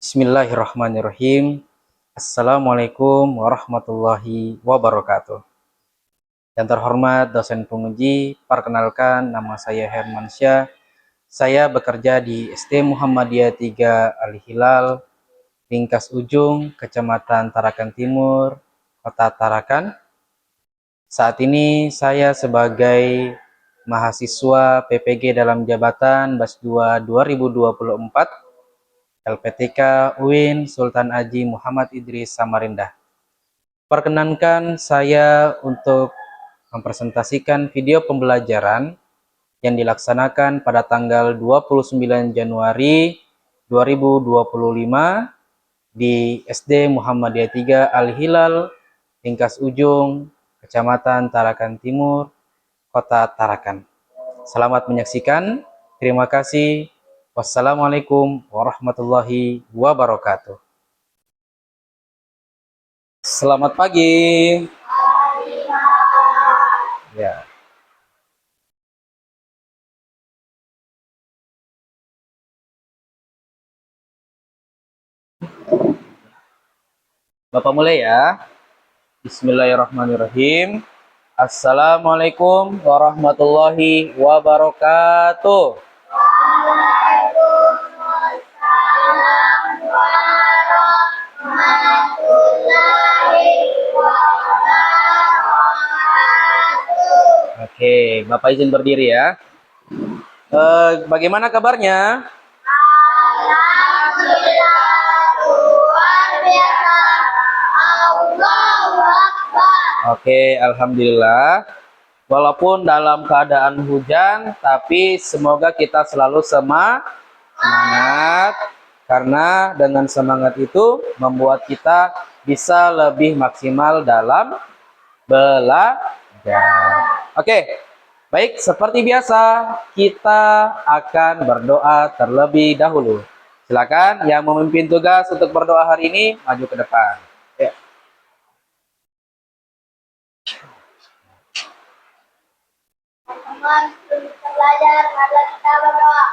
Bismillahirrahmanirrahim. Assalamualaikum warahmatullahi wabarakatuh. Yang terhormat dosen penguji, perkenalkan nama saya Hermansyah. Saya bekerja di SD Muhammadiyah 3 Al-Hilal, Ringkas Ujung, Kecamatan Tarakan Timur, Kota Tarakan. Saat ini saya sebagai mahasiswa PPG dalam jabatan BAS 2 2024 LPTK UIN Sultan Haji Muhammad Idris Samarinda. Perkenankan saya untuk mempresentasikan video pembelajaran yang dilaksanakan pada tanggal 29 Januari 2025 di SD Muhammadiyah 3 Al-Hilal, Ringkas Ujung, Kecamatan Tarakan Timur, Kota Tarakan. Selamat menyaksikan. Terima kasih. Wassalamualaikum warahmatullahi wabarakatuh. Selamat pagi. Ya. Bapak mulai ya. Bismillahirrahmanirrahim. Assalamualaikum warahmatullahi wabarakatuh. Oke, Bapak izin berdiri ya. Bagaimana kabarnya? Alhamdulillah, luar biasa. Allahu Akbar. Oke, alhamdulillah. Walaupun dalam keadaan hujan, tapi semoga kita selalu semangat, karena dengan semangat itu membuat kita bisa lebih maksimal dalam belajar. Oke, baik, seperti biasa kita akan berdoa terlebih dahulu. Silakan yang memimpin tugas untuk berdoa hari ini maju ke depan. Ya. Teman-teman, sebelum kita belajar, mari kita berdoa.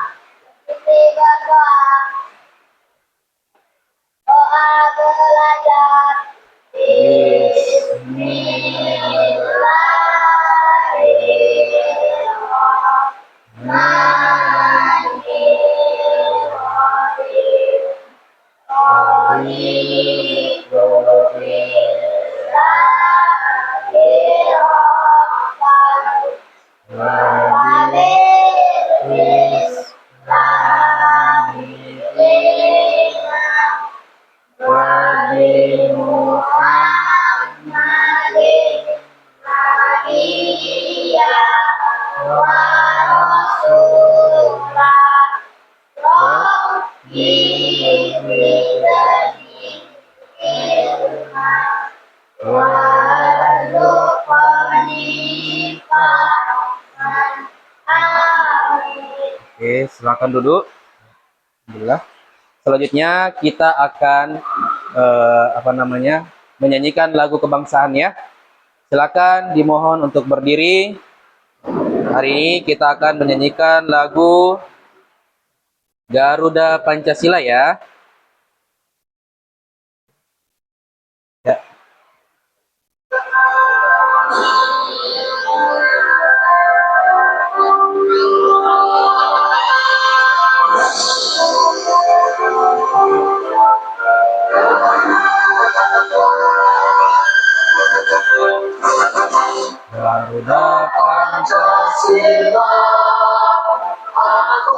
Kita berdoa. Doa belajar. Oke, silakan duduk. Alhamdulillah. Selanjutnya kita akan menyanyikan lagu kebangsaan ya. Silakan dimohon untuk berdiri. Hari ini kita akan menyanyikan lagu Garuda Pancasila ya. Ya. Garuda Pancasila, aku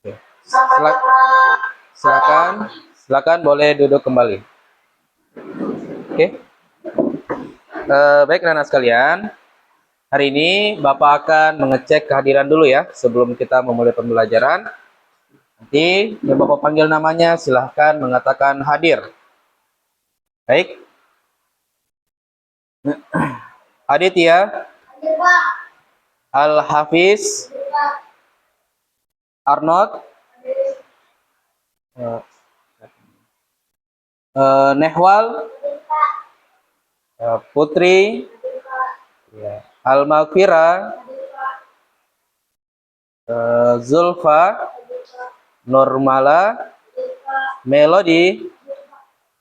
Oke. Silakan boleh duduk kembali. Oke. Baik anak sekalian, hari ini Bapak akan mengecek kehadiran dulu ya sebelum kita memulai pembelajaran. Nanti yang Bapak panggil namanya silahkan mengatakan hadir. Baik. Aditya, Hadir, Pak. Al-Hafiz, Hadir, Pak. Arnold, eh, Nehwal, Hadir, Pak. Putri, Hadir, Pak. ya, Al-Maghfira, Hadir, Pak. Zulfa, Hadir, Pak. Nurmala, Hadir, Pak. Melody.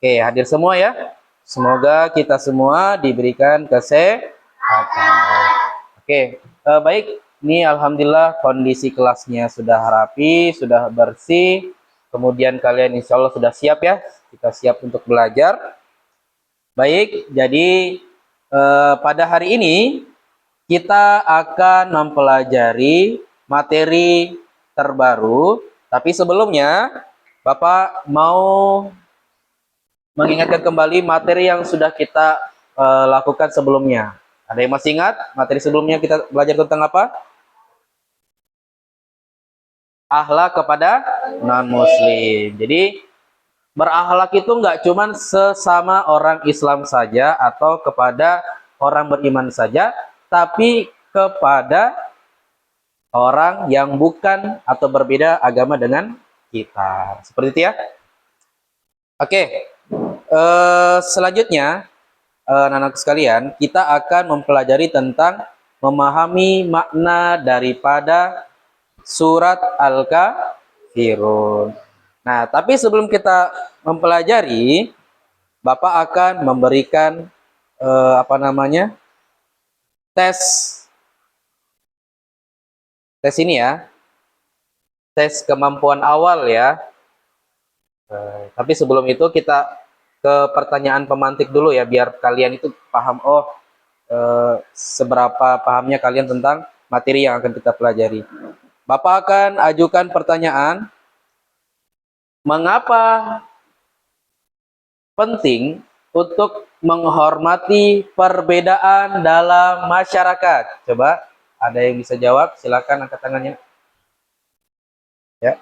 Oke, hadir semua ya. Semoga kita semua diberikan kesehatan. Oke, baik. Ini alhamdulillah kondisi kelasnya sudah rapi, sudah bersih. Kemudian kalian insya Allah sudah siap ya. Kita siap untuk belajar. Baik, jadi pada hari ini kita akan mempelajari materi terbaru. Tapi sebelumnya, Bapak mau mengingatkan kembali materi yang sudah kita lakukan sebelumnya. Ada yang masih ingat materi sebelumnya kita belajar tentang apa? Akhlak kepada non-muslim. Jadi berakhlak itu nggak cuma sesama orang Islam saja atau kepada orang beriman saja, tapi kepada orang yang bukan atau berbeda agama dengan kita. Seperti itu ya. Oke. Selanjutnya, anak-anak sekalian, kita akan mempelajari tentang memahami makna daripada surat Al-Kafirun. Nah, tapi sebelum kita mempelajari, Bapak akan memberikan tes ini ya, tes kemampuan awal ya. Tapi sebelum itu kita ke pertanyaan pemantik dulu ya, biar kalian itu paham, seberapa pahamnya kalian tentang materi yang akan kita pelajari. Bapak akan ajukan pertanyaan, mengapa penting untuk menghormati perbedaan dalam masyarakat? Coba, ada yang bisa jawab? Silakan angkat tangannya. Ya.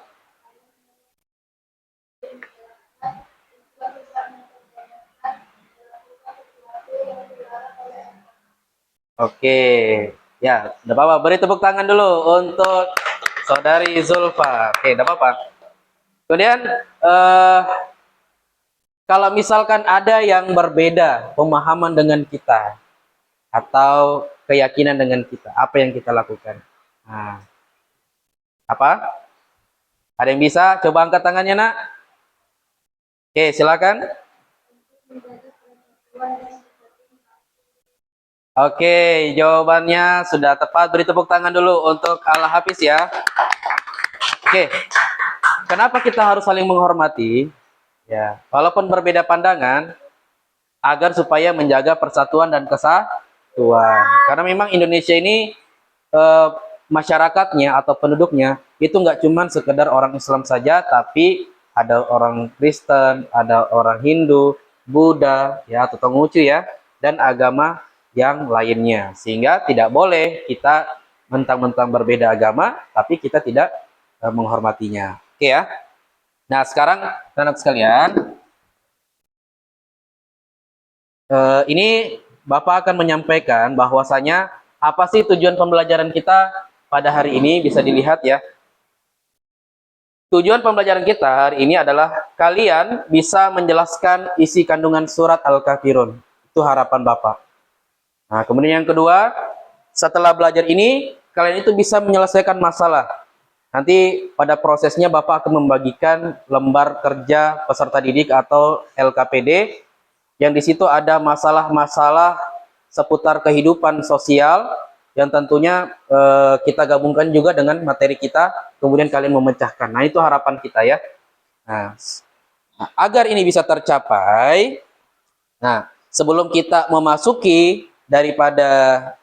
Oke, ya, tidak apa-apa. Beri tepuk tangan dulu untuk saudari Zulfa. Oke, tidak apa-apa. Kemudian, kalau misalkan ada yang berbeda pemahaman dengan kita atau keyakinan dengan kita, apa yang kita lakukan? Nah, apa? Ada yang bisa? Coba angkat tangannya, nak. Oke, silakan. Oke, jawabannya sudah tepat. Beri tepuk tangan dulu untuk Al-Hafiz ya. Oke, kenapa kita harus saling menghormati? Ya, walaupun berbeda pandangan, agar supaya menjaga persatuan dan kesatuan. Karena memang Indonesia ini masyarakatnya atau penduduknya itu nggak cuma sekedar orang Islam saja, tapi ada orang Kristen, ada orang Hindu, Buddha, ya atau Konghucu ya, dan agama yang lainnya. Sehingga tidak boleh kita mentang-mentang berbeda agama, tapi kita tidak menghormatinya. Oke ya. Nah sekarang anak sekalian, ini Bapak akan menyampaikan bahwasanya apa sih tujuan pembelajaran kita pada hari ini, bisa dilihat ya. Tujuan pembelajaran kita hari ini adalah kalian bisa menjelaskan isi kandungan surat Al-Kafirun. Itu harapan Bapak. Nah, kemudian yang kedua, setelah belajar ini, kalian itu bisa menyelesaikan masalah. Nanti pada prosesnya Bapak akan membagikan lembar kerja peserta didik atau LKPD, yang di situ ada masalah-masalah seputar kehidupan sosial, yang tentunya kita gabungkan juga dengan materi kita, kemudian kalian memecahkan. Nah, itu harapan kita ya. Nah, agar ini bisa tercapai, nah, sebelum kita memasuki daripada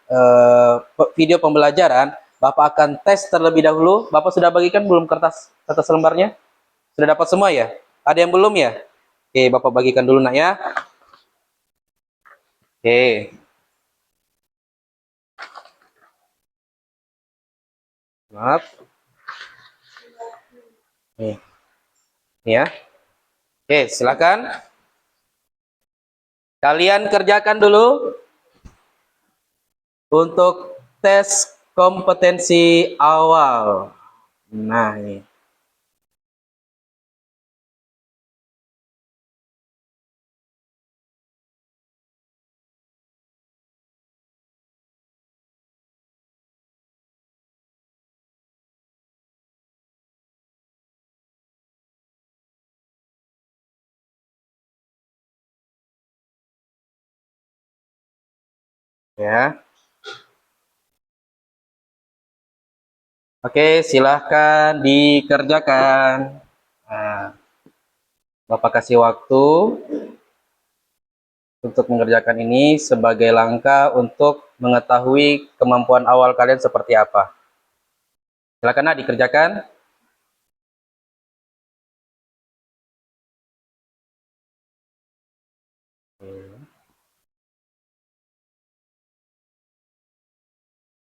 video pembelajaran, Bapak akan tes terlebih dahulu. Bapak sudah bagikan belum kertas lembarnya? Sudah dapat semua ya? Ada yang belum ya? Oke, Bapak bagikan dulu nak ya. Oke. Maaf. Nih. Nih ya. Oke, silakan. Kalian kerjakan dulu untuk tes kompetensi awal. Nah, ini. Ya. Oke, silahkan dikerjakan. Nah, Bapak kasih waktu untuk mengerjakan ini sebagai langkah untuk mengetahui kemampuan awal kalian seperti apa. Silakan nak dikerjakan.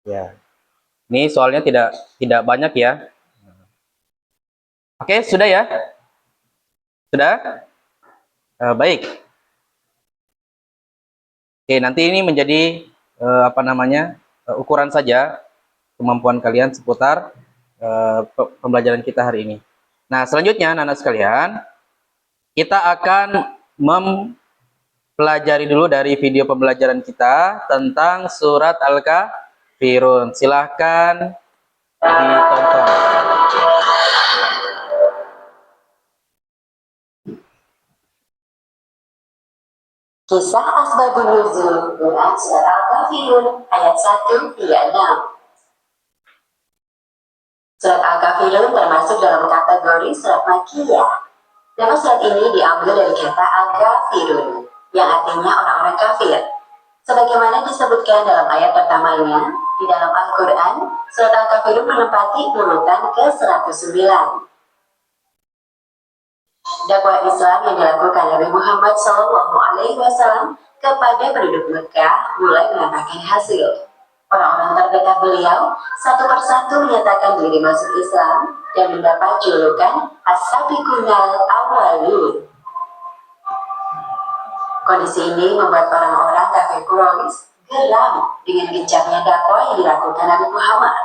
Ya. Ini soalnya tidak banyak ya. Oke, sudah ya? Sudah? Baik. Oke, nanti ini menjadi ukuran saja kemampuan kalian seputar pembelajaran kita hari ini. Nah, selanjutnya anak-anak sekalian, kita akan mempelajari dulu dari video pembelajaran kita tentang surat Al-Kafirun. Silahkan ditonton. Kisah Asbabun Nuzul Quran Surat Al-Kafirun ayat 1 hingga 6. Surat Al-Kafirun termasuk dalam kategori surat Makkiyah. Nama surat ini diambil dari kata Al-Kafirun, yang artinya orang-orang kafir. Sebagaimana disebutkan dalam ayat pertamanya, di dalam Al-Quran, surat Al-Kafirun menempati urutan ke-109. Dakwah Islam yang dilakukan Nabi Muhammad SAW kepada penduduk Mekah mulai menampakkan hasil. Orang-orang terdekat beliau satu persatu menyatakan diri masuk Islam dan mendapat julukan As-Sabiqunal Awwalun. Kondisi ini membuat orang-orang kafir Quraisy geram dengan gencarnya dakwah yang dilakukan Nabi Muhammad.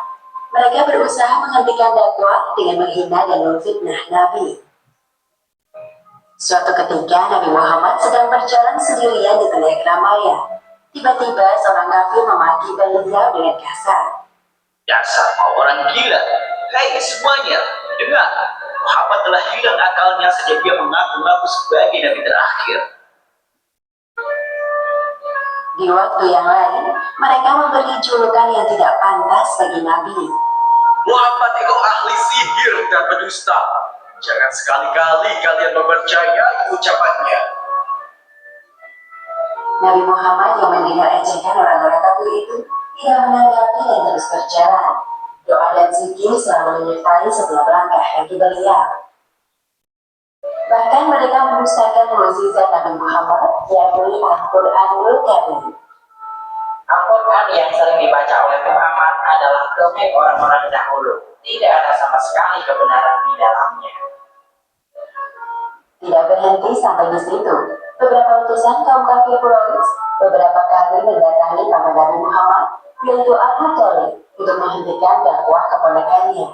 Mereka berusaha menghentikan dakwah dengan menghina dan memfitnah Nabi. Suatu ketika Nabi Muhammad sedang berjalan sendirian di tengah keramaian. Tiba-tiba seorang kafir memaki beliau dengan kasar. Dasar orang gila. Hei semuanya, dengar. Muhammad telah hilang akalnya sejak dia mengaku-ngaku sebagai nabi terakhir. Di waktu yang lain, mereka memberi julukan yang tidak pantas bagi Nabi. Muhammad itu ahli sihir dan pendusta. Jangan sekali-kali kalian mempercayai ucapannya. Nabi Muhammad yang mendengar ejekan orang-orang kafir itu tidak menanggapi dan terus berjalan. Doa dan zikir selalu menyertai setiap langkah kaki beliau. Bahkan mereka mendustakan mukjizat Nabi Muhammad, yakni Al-Quranul Karim. Al-Quran yang sering dibaca oleh Muhammad adalah komik orang-orang dahulu. Tidak ada sama sekali kebenaran di dalamnya. Tidak berhenti sampai di situ. Beberapa utusan kaum kafir Quraisy beberapa kali mendatangi paman Nabi Muhammad, yaitu Abu Thalib, untuk menghentikan dakwah keponakannya.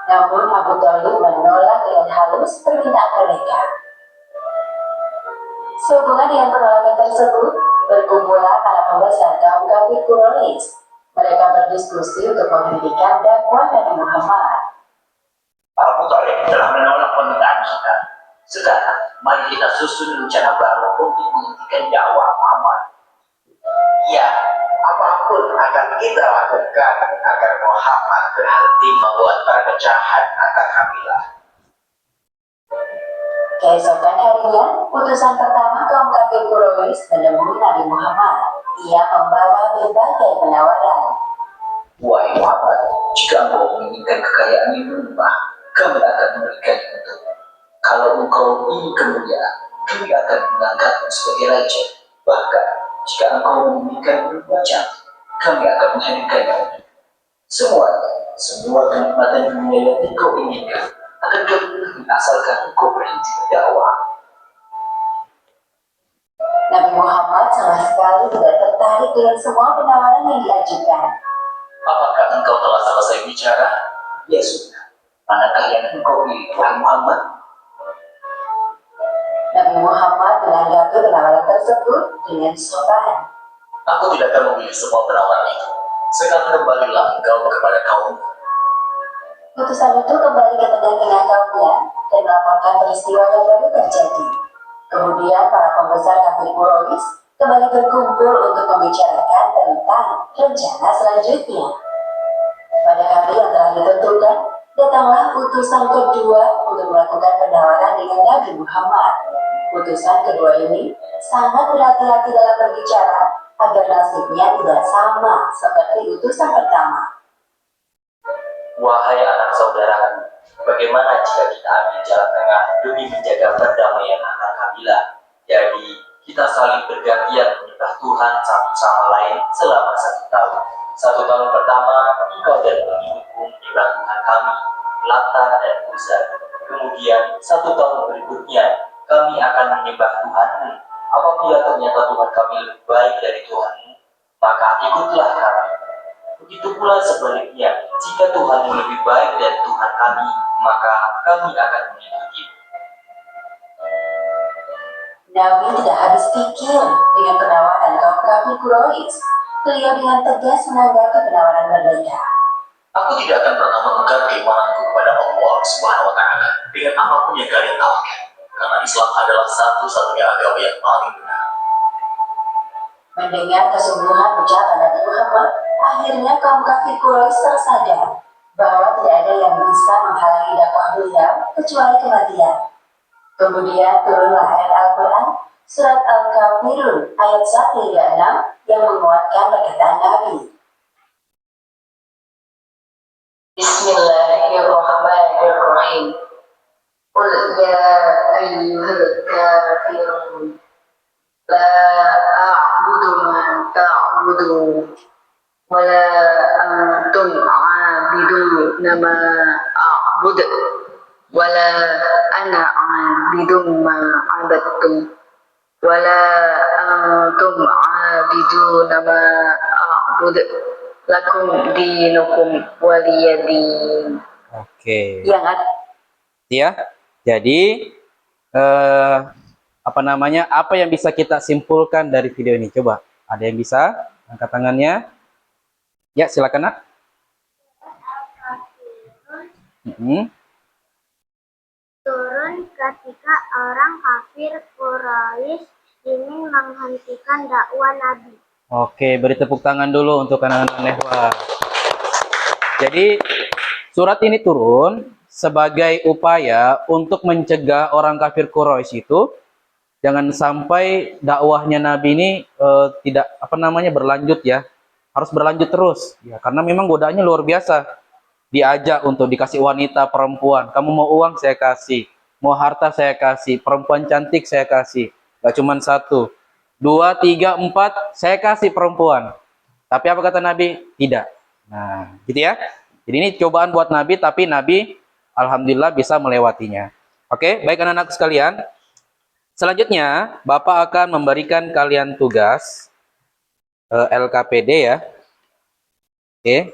Namun Abu Thalib menolak dengan halus permintaan mereka. Sehubungan dengan penolakan tersebut, berkumpullah para pembesar kaum kafir Quraisy. Mereka berdiskusi untuk menghentikan dakwah Nabi Muhammad. Abu Talib telah menolak permintaan kita. Sekarang, mari kita susun rencana baru untuk menghentikan dakwah Muhammad. Ya, apapun akan kita lakukan agar Muhammad berhenti membuat perpecahan antar kabilah. Keesokan harinya, utusan pertama kaum kafir Quraisy menemui Nabi Muhammad. Ia membawa berbagai penawaran. Wahai Muhammad, jika engkau menginginkan kekayaan yang melimpah, kami akan memberikannya untukmu. Kalau engkau ingin kemuliaan, kami akan mengangkatmu sebagai raja. Bahkan, jika engkau menginginkan wajah, kami akan menghadirkannya untukmu. Semua kenikmatan dunia yang engkau inginkan akan kami beri asalkan engkau berhenti berdakwah. Nabi Muhammad sama sekali tidak tertarik dengan semua penawaran yang diajukan. Apakah engkau telah selesai bicara? Ya sudah. Manakah yang engkau pilih, wahai Muhammad? Nabi Muhammad menanggapi penawaran tersebut dengan sopan. Aku tidak akan memilih semua penawaran itu. Sekarang kembalilah engkau kepada kaum. Utusan itu kembali ke tengah-tengah kaumnya dan melaporkan peristiwa yang baru terjadi. Kemudian para pembesar kafir Quraisy kembali berkumpul untuk membicarakan tentang rencana selanjutnya. Pada hari yang telah ditentukan, datanglah utusan kedua untuk melakukan penawaran dengan Nabi Muhammad. Utusan kedua ini sangat berhati-hati dalam berbicara agar nasibnya tidak sama seperti utusan pertama. Wahai anak saudaraku, bagaimana jika kita ambil jalan tengah demi menjaga perdamaian antar kabilah? Jadi, kita saling bergantian menyembah Tuhan satu sama lain selama 1 tahun. 1 tahun pertama, engkau dan pengikutku menyembah Tuhan kami, Lata dan Uzza. Kemudian, 1 tahun berikutnya, kami akan menyembah Tuhanmu. Apabila ternyata Tuhan kami lebih baik dari Tuhanmu, maka ikutlah kami. Begitu pula sebaliknya, jika Tuhanmu lebih baik dari Tuhan kami, maka kami akan mengikuti. Nabi tidak habis pikir dengan penawaran kaum kafir Quraisy. Beliau dengan tegas menanggapi penawaran mereka. Aku tidak akan pernah menukar keimananku kepada Allah Subhanahu wa Ta'ala dengan apapun yang kalian tawarkan, karena Islam adalah satu-satunya agama yang paling benar. Mendengar kesungguhan ucapan Nabi Muhammad, akhirnya kaum kafir Quraisy tersadar bahwa tidak ada yang bisa menghalangi dakwah beliau kecuali kematian. Kemudian turunlah ayat Al-Quran, surat Al-Kafirun ayat 1 hingga 6 yang menguatkan perkataan Nabi. Bismillahirrahmanirrahim. Qul ya ayyuhal kafirun la a'budu ma ta'budun wa la antum 'abiduna ma a'budu wa la ana 'abidun ma 'abadtum wa la antum 'abiduna ma a'budu lakum dinukum waliyadin. Oke. Yang Ya. Jadi apa yang bisa kita simpulkan dari video ini? Coba, ada yang bisa angkat tangannya? Ya, silakan, Nak. Turun ketika orang kafir Quraisy ingin menghentikan dakwah Nabi. Oke, beri tepuk tangan dulu untuk anak-anak Nehwa. Jadi, surat ini turun sebagai upaya untuk mencegah orang kafir Quraisy itu jangan sampai dakwahnya Nabi ini tidak berlanjut ya. Harus berlanjut terus ya, karena memang godaannya luar biasa. Diajak untuk dikasih wanita, perempuan. Kamu mau uang saya kasih, mau harta saya kasih, perempuan cantik saya kasih. Gak cuma 1, 2, 3, 4 saya kasih perempuan. Tapi apa kata Nabi? Tidak. Nah, gitu ya. Jadi ini cobaan buat Nabi, tapi Nabi alhamdulillah bisa melewatinya. Oke, baik anak-anak sekalian. Selanjutnya, Bapak akan memberikan kalian tugas LKPD ya. Oke.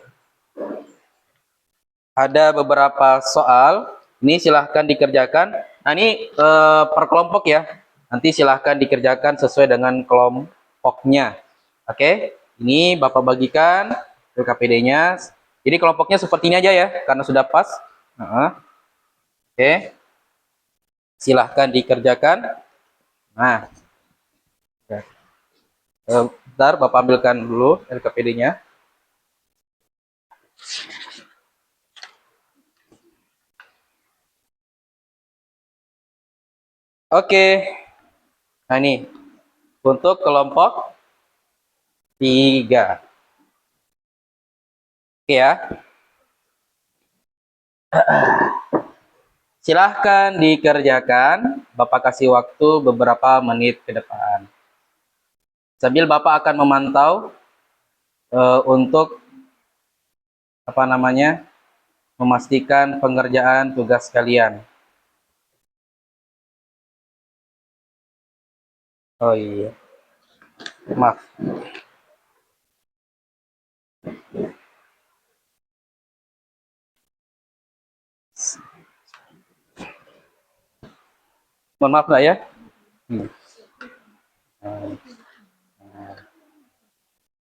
ada beberapa soal. Ini silahkan dikerjakan. Nah, ini per kelompok ya. Nanti silahkan dikerjakan sesuai dengan kelompoknya. Oke, ini Bapak bagikan LKPD-nya. Jadi kelompoknya seperti ini aja ya, karena sudah pas. Oke, silahkan dikerjakan. Nah, bentar, Bapak ambilkan dulu LKPD-nya. Oke, nah ini untuk kelompok 3. Oke ya. Silahkan dikerjakan. Bapak kasih waktu beberapa menit ke depan. Sambil Bapak akan memantau untuk memastikan pengerjaan tugas kalian. Oh iya, maaf. Mohon maaf lah ya.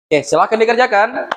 Oke, silahkan dikerjakan.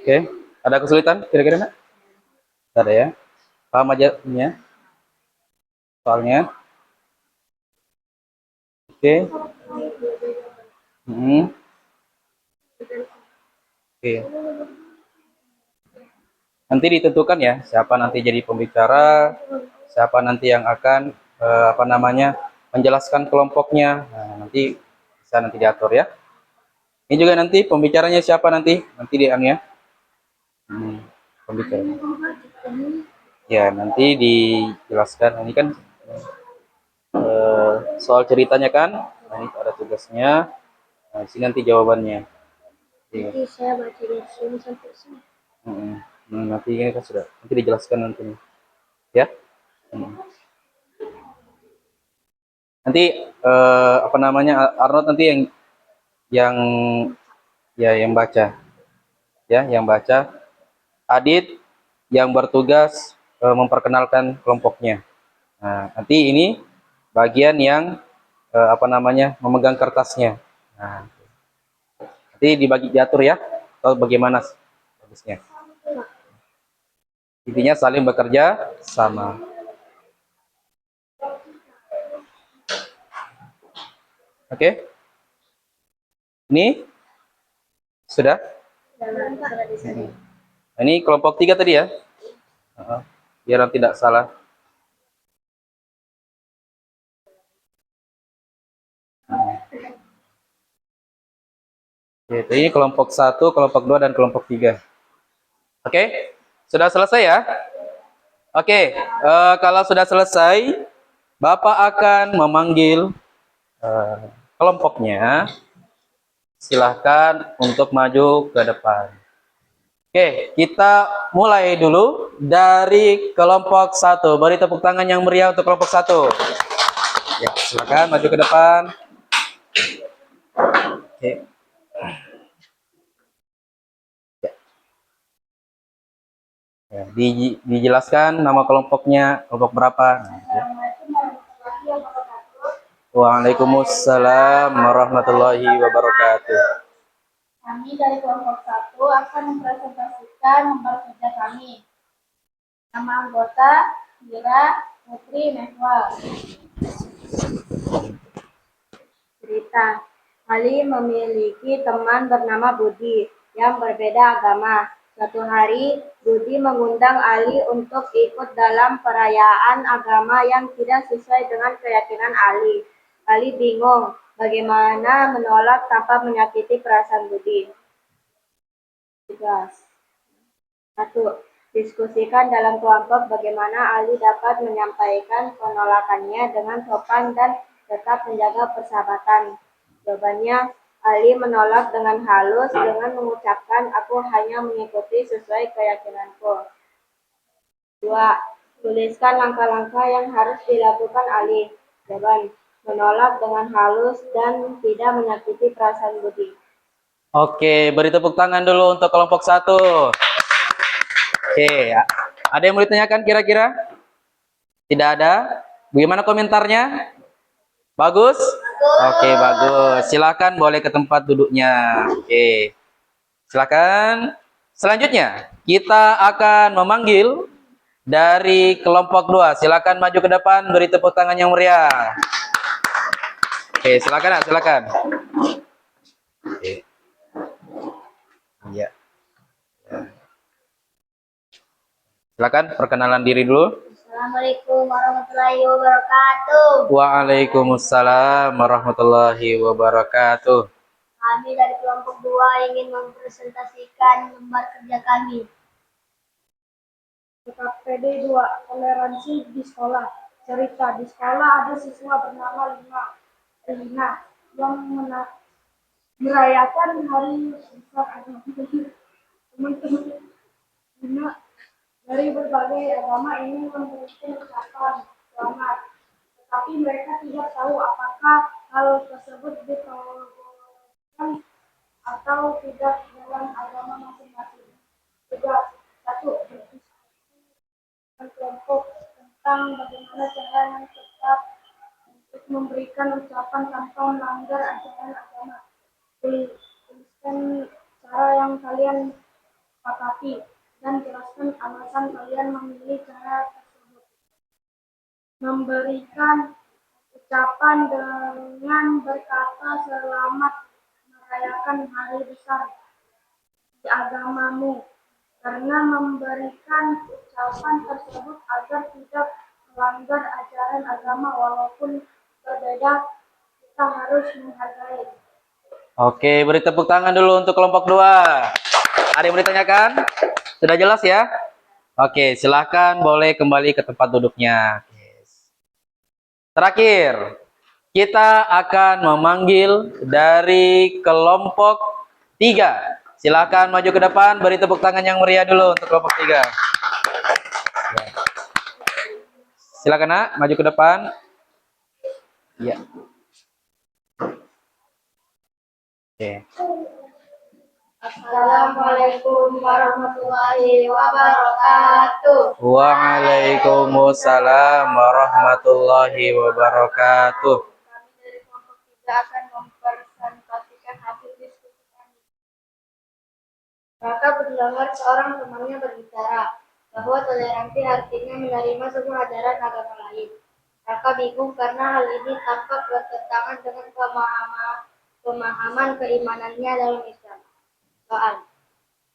Oke, ada kesulitan kira-kira nak? Tidak ada ya. Paham aja ininya, soalnya. Oke. Oke. Nanti ditentukan ya, siapa nanti jadi pembicara, siapa nanti yang akan menjelaskan kelompoknya. Nah, nanti bisa nanti diatur ya. Ini juga nanti pembicaranya siapa nanti ya. Pembicara. Ya, nanti dijelaskan. Ini kan soal ceritanya kan. Nah, ini ada tugasnya. Nah, di sini nanti jawabannya. Nanti saya baca dari sini sampai sini. Nanti ini kan sudah. Nanti dijelaskan nanti. Ya. Nanti Arnold nanti yang baca. Ya, yang baca. Adit yang bertugas memperkenalkan kelompoknya. Nah, nanti ini bagian yang memegang kertasnya. Nah, nanti diatur ya, atau bagaimana bagusnya. Intinya saling bekerja sama. Oke? Ini sudah? Nah, ini kelompok 3 tadi ya. Biar tidak salah. Ini kelompok 1, kelompok 2, dan kelompok 3. Oke? Sudah selesai ya? Oke, kalau sudah selesai, Bapak akan memanggil kelompoknya. Silahkan untuk maju ke depan. Oke, kita mulai dulu dari kelompok 1. Beri tepuk tangan yang meriah untuk kelompok 1. Ya, silakan maju ke depan. Oke. Ya, dijelaskan nama kelompoknya, kelompok berapa. Ya. Waalaikumsalam warahmatullahi wabarakatuh. Kami dari kelompok 1 akan mempresentasikan lembar kerja kami. Nama anggota Mira Putri Mehwal. Cerita. Ali memiliki teman bernama Budi yang berbeda agama. Suatu hari, Budi mengundang Ali untuk ikut dalam perayaan agama yang tidak sesuai dengan keyakinan Ali. Ali bingung bagaimana menolak tanpa menyakiti perasaan Budi. 1. Diskusikan dalam kelompok bagaimana Ali dapat menyampaikan penolakannya dengan sopan dan tetap menjaga persahabatan. Jawabannya, Ali menolak dengan halus dengan mengucapkan, "Aku hanya mengikuti sesuai keyakinanku." 2. Tuliskan langkah-langkah yang harus dilakukan Ali. Jawaban, menolak dengan halus dan tidak menyakiti perasaan Budi. Oke, beri tepuk tangan dulu untuk kelompok 1. Oke, ada yang mau ditanyakan kira-kira? Tidak ada? Bagaimana komentarnya? Bagus? Oke, bagus. Silakan boleh ke tempat duduknya. Oke. Silakan. Selanjutnya, kita akan memanggil dari kelompok 2. Silakan maju ke depan, beri tepuk tangan yang meriah. Oke, silakan, silakan. Oke. Ya. Silakan perkenalan diri dulu. Assalamualaikum warahmatullahi wabarakatuh. Waalaikumsalam warahmatullahi wabarakatuh. Kami dari kelompok 2 ingin mempresentasikan lembar kerja kami. KPD 2, toleransi di sekolah. Cerita, di sekolah ada siswa bernama Rina yang merayakan hari besar agama. Teman-teman Rina dari berbagai agama ini memberikan ucapan selamat, tetapi mereka tidak tahu apakah hal tersebut diperbolehkan atau tidak dalam agama masing-masing. 1. Berdiskusi dengan kelompok tentang bagaimana cara yang tepat untuk memberikan ucapan tanpa melanggar ajaran agama. Tuliskan cara yang kalian sepakati dan jelaskan alasan kalian memilih cara tersebut. Memberikan ucapan dengan berkata selamat merayakan hari besar di agamamu, karena memberikan ucapan tersebut agar tidak melanggar ajaran agama walaupun berbeda, kita harus menghargai. Oke, beri tepuk tangan dulu untuk kelompok 2. Ada yang mau ditanyakan? Sudah jelas ya? Oke, silahkan boleh kembali ke tempat duduknya. Terakhir, kita akan memanggil dari kelompok 3. Silahkan maju ke depan, beri tepuk tangan yang meriah dulu untuk kelompok 3. Silakan nak, maju ke depan. Ya. Oke. Assalamualaikum warahmatullahi wabarakatuh. Waalaikumsalam warahmatullahi wabarakatuh. Kami dari kelompok 3 akan mempresentasikan hasil diskusi kami. Raka mendengar seorang temannya berbicara bahwa toleransi artinya menerima semua ajaran agama lain. Raka bingung karena hal ini tampak bertentangan dengan pemahaman keimanannya dalam Islam. Soal,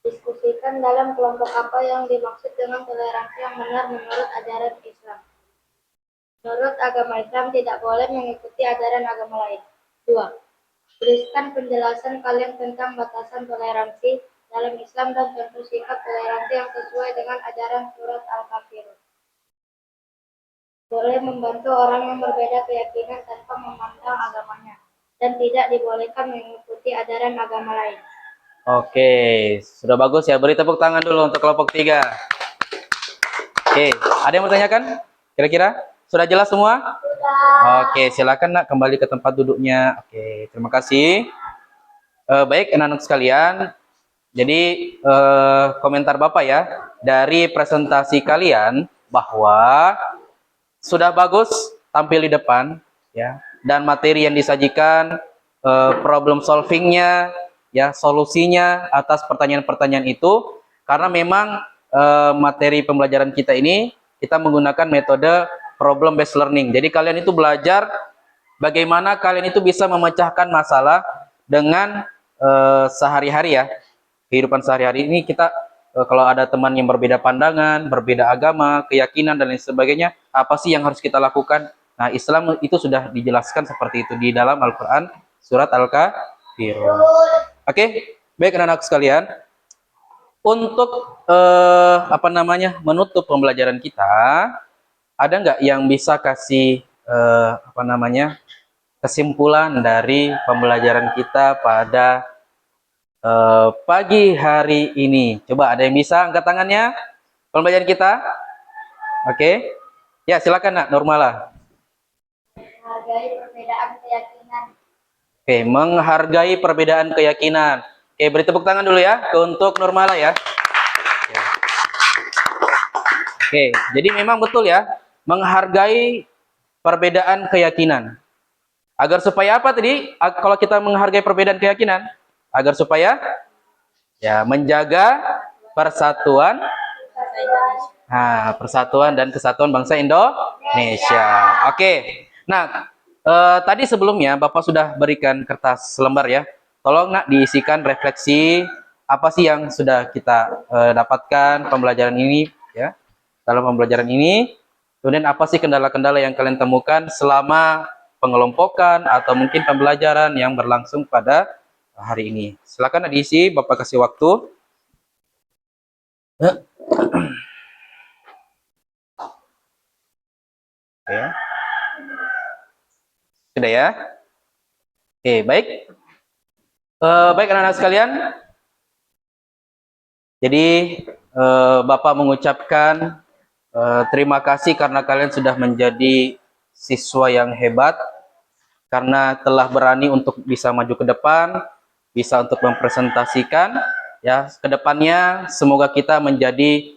diskusikan dalam kelompok apa yang dimaksud dengan toleransi yang benar menurut ajaran Islam. Menurut agama Islam tidak boleh mengikuti ajaran agama lain. 2. Tuliskan penjelasan kalian tentang batasan toleransi dalam Islam dan tentu sikap toleransi yang sesuai dengan ajaran surat Al-Kafirun. Boleh membantu orang yang berbeda keyakinan tanpa memandang agamanya, dan tidak dibolehkan mengikuti ajaran agama lain. Oke, sudah bagus ya. Beri tepuk tangan dulu untuk kelompok 3. Oke, ada yang mau tanyakan? Kira-kira sudah jelas semua? Sudah. Oke, silakan nak kembali ke tempat duduknya. Oke, terima kasih. Baik, anak-anak sekalian. Jadi komentar Bapak ya dari presentasi kalian bahwa sudah bagus tampil di depan ya, dan materi yang disajikan, problem solvingnya, ya solusinya atas pertanyaan-pertanyaan itu, karena memang materi pembelajaran kita ini kita menggunakan metode problem based learning. Jadi kalian itu belajar bagaimana kalian itu bisa memecahkan masalah dengan sehari-hari ya, kehidupan sehari-hari ini kita kalau ada teman yang berbeda pandangan, berbeda agama, keyakinan dan lain sebagainya, apa sih yang harus kita lakukan? Nah, Islam itu sudah dijelaskan seperti itu di dalam Al-Qur'an surat Al-Kafirun. Oke, baik anak-anak sekalian. Untuk menutup pembelajaran kita, ada nggak yang bisa kasih kesimpulan dari pembelajaran kita pada pagi hari ini? Coba ada yang bisa angkat tangannya? Pembelajaran kita? Oke. Ya, silakan Nak Nurmala. Menghargai perbedaan keyakinan. Oke, menghargai perbedaan keyakinan. Oke, beri tepuk tangan dulu ya untuk Nurmala ya. Oke, jadi memang betul ya, menghargai perbedaan keyakinan. Agar supaya apa tadi? Kalau kita menghargai perbedaan keyakinan, agar supaya ya menjaga persatuan, persatuan dan kesatuan bangsa Indonesia. Oke. Nah, tadi sebelumnya Bapak sudah berikan kertas lembar ya. Tolong Nak diisikan refleksi apa sih yang sudah kita dapatkan pembelajaran ini ya. Dalam pembelajaran ini, kemudian apa sih kendala-kendala yang kalian temukan selama pengelompokan atau mungkin pembelajaran yang berlangsung pada hari ini. Silakan diisi, Bapak kasih waktu. Oke. Sudah ya? Oke, baik. Baik anak-anak sekalian. Jadi Bapak mengucapkan terima kasih karena kalian sudah menjadi siswa yang hebat, karena telah berani untuk bisa maju ke depan, bisa untuk mempresentasikan ya ke depannya. Semoga kita menjadi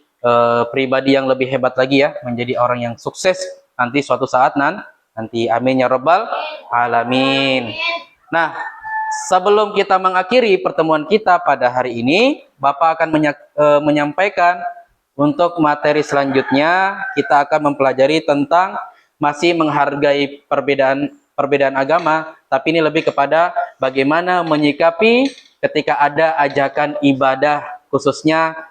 pribadi yang lebih hebat lagi ya, menjadi orang yang sukses nanti suatu saat nanti. Amin ya rabbal alamin. Nah, sebelum kita mengakhiri pertemuan kita pada hari ini, Bapak akan menyampaikan untuk materi selanjutnya. Kita akan mempelajari tentang masih menghargai perbedaan agama, tapi ini lebih kepada bagaimana menyikapi ketika ada ajakan ibadah khususnya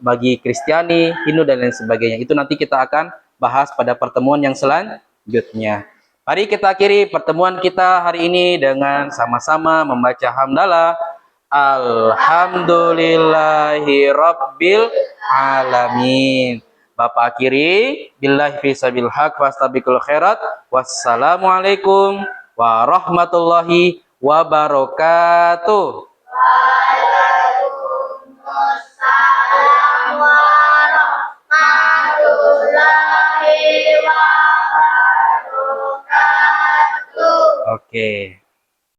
bagi Kristiani, Hindu dan lain sebagainya. Itu nanti kita akan bahas pada pertemuan yang selanjutnya. Mari kita akhiri pertemuan kita hari ini dengan sama-sama membaca hamdalah. Alhamdulillahi Rabbil Alamin. Bapak akhiri. Billahi fisabil haq wastabiqul khairat. Wassalamualaikum warahmatullahi wabarakatuh. Waalaikumsalam warahmatullahi wabarakatuh. Oke.